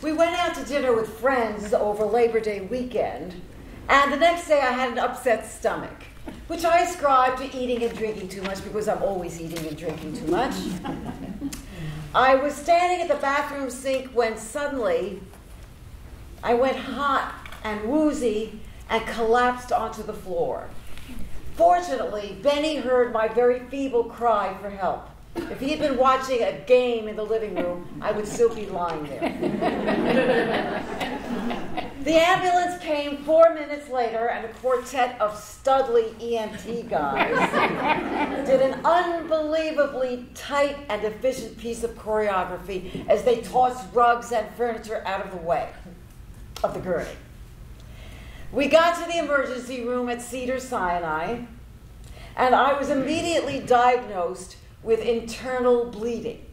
we went out to dinner with friends over Labor Day weekend, and the next day I had an upset stomach, which I ascribed to eating and drinking too much because I'm always eating and drinking too much. I was standing at the bathroom sink when suddenly I went hot and woozy and collapsed onto the floor. Fortunately, Benny heard my very feeble cry for help. If he had been watching a game in the living room, I would still be lying there. The ambulance came 4 minutes later, and a quartet of studly EMT guys did an unbelievably tight and efficient piece of choreography as they tossed rugs and furniture out of the way of the gurney. We got to the emergency room at Cedars-Sinai, and I was immediately diagnosed with internal bleeding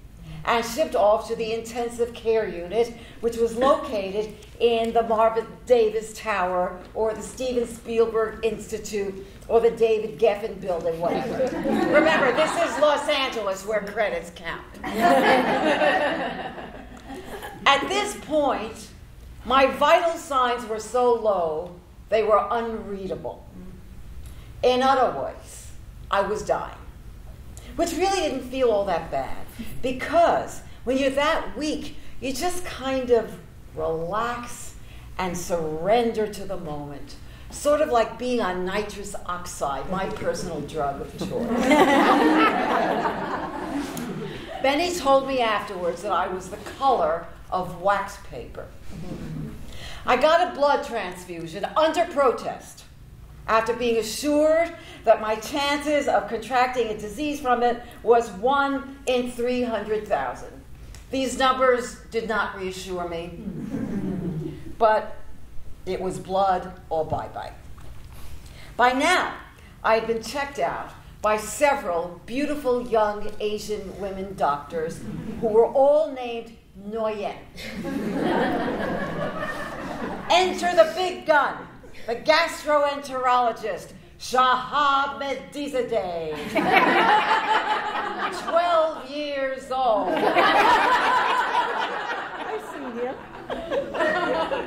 and shipped off to the intensive care unit, which was located in the Marvin Davis Tower or the Steven Spielberg Institute or the David Geffen Building, whatever. Remember, this is Los Angeles where credits count. At this point, my vital signs were so low, they were unreadable. In other words, I was dying. Which really didn't feel all that bad, because when you're that weak, you just kind of relax and surrender to the moment. Sort of like being on nitrous oxide, my personal drug of choice. Benny told me afterwards that I was the color of wax paper. I got a blood transfusion under protest, after being assured that my chances of contracting a disease from it was 1 in 300,000. These numbers did not reassure me, but it was blood or bye-bye. By now, I had been checked out by several beautiful young Asian women doctors who were all named Nguyen. Enter the big gun, the gastroenterologist, Shahab Medizadeh, 12 years old. I've seen him.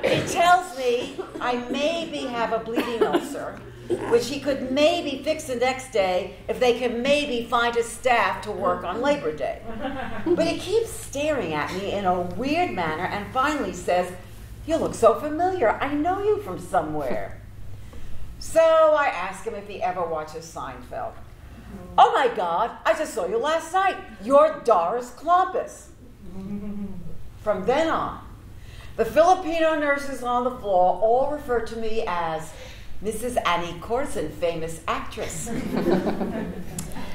He tells me I maybe have a bleeding ulcer, which he could maybe fix the next day if they can maybe find a staff to work on Labor Day. But he keeps staring at me in a weird manner and finally says, "You look so familiar. I know you from somewhere." So I ask him if he ever watches Seinfeld. "Oh my God, I just saw you last night. You're Doris Clompus." From then on, the Filipino nurses on the floor all refer to me as Mrs. Annie Korzen, famous actress.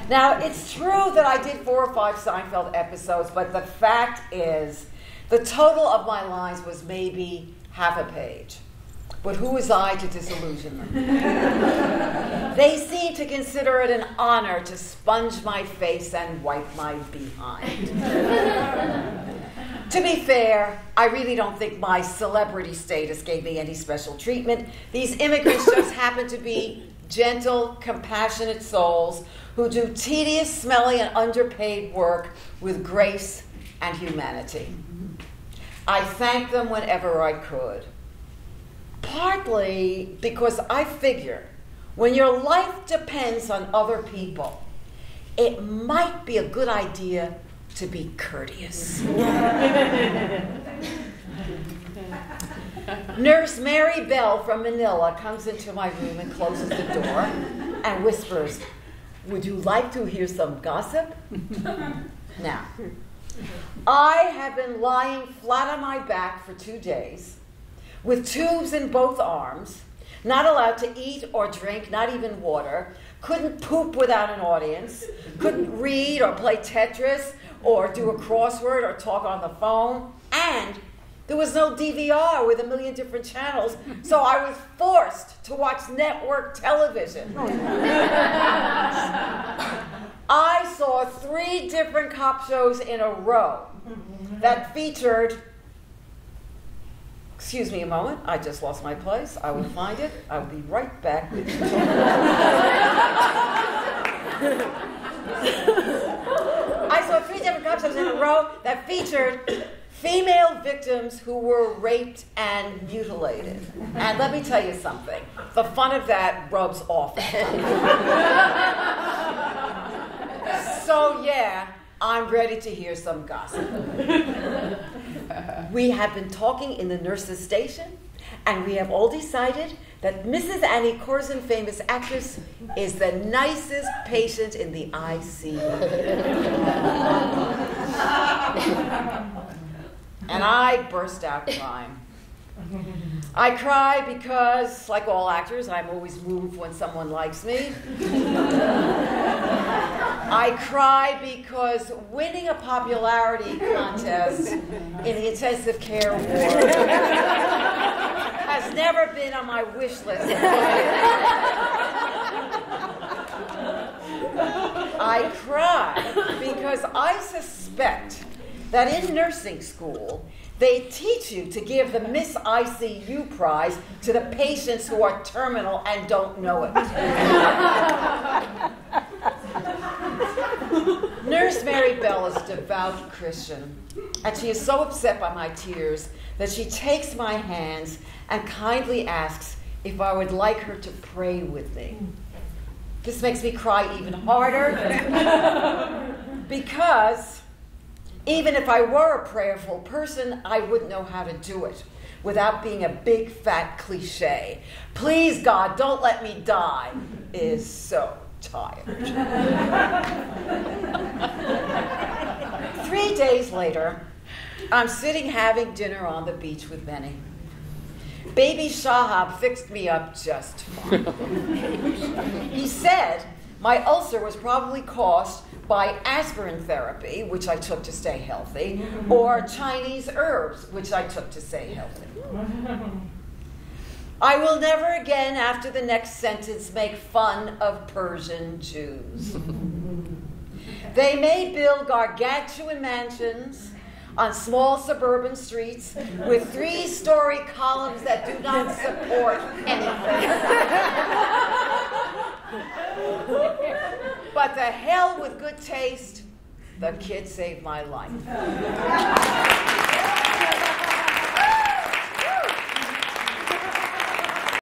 Now, it's true that I did 4 or 5 Seinfeld episodes, but the fact is, the total of my lines was maybe half a page. But who was I to disillusion them? They seem to consider it an honor to sponge my face and wipe my behind. To be fair, I really don't think my celebrity status gave me any special treatment. These immigrants just happen to be gentle, compassionate souls who do tedious, smelly, and underpaid work with grace and humanity. I thank them whenever I could. Partly because I figure when your life depends on other people, it might be a good idea to be courteous. Nurse Mary Bell from Manila comes into my room and closes the door and whispers, "Would you like to hear some gossip?" Now, I have been lying flat on my back for 2 days, with tubes in both arms, not allowed to eat or drink, not even water, couldn't poop without an audience, couldn't read or play Tetris or do a crossword or talk on the phone, and there was no DVR with 1 million different channels, so I was forced to watch network television. I saw 3 different cop shows in a row that featured... Excuse me a moment, I just lost my place. I will find it. I will be right back. I saw 3 different cop shows in a row that featured female victims who were raped and mutilated. And let me tell you something. The fun of that rubs off. So yeah, I'm ready to hear some gossip. We have been talking in the nurses' station, and we have all decided that Mrs. Annie Korzen, famous actress, is the nicest patient in the ICU. And I burst out crying. I cry because, like all actors, I'm always moved when someone likes me. I cry because winning a popularity contest in the intensive care ward has never been on my wish list. I cry because I suspect that in nursing school, they teach you to give the Miss ICU prize to the patients who are terminal and don't know it. Nurse Mary Bell is a devout Christian, and she is so upset by my tears that she takes my hands and kindly asks if I would like her to pray with me. This makes me cry even harder because even if I were a prayerful person, I wouldn't know how to do it without being a big fat cliche. Please, God, don't let me die is so tired. 3 days later, I'm sitting having dinner on the beach with Benny. Baby Shahab fixed me up just fine. He said my ulcer was probably caused by aspirin therapy, which I took to stay healthy, or Chinese herbs, which I took to stay healthy. I will never again, after the next sentence, make fun of Persian Jews. They may build gargantuan mansions on small suburban streets with 3-story columns that do not support anything. But the hell with good taste, the kid saved my life.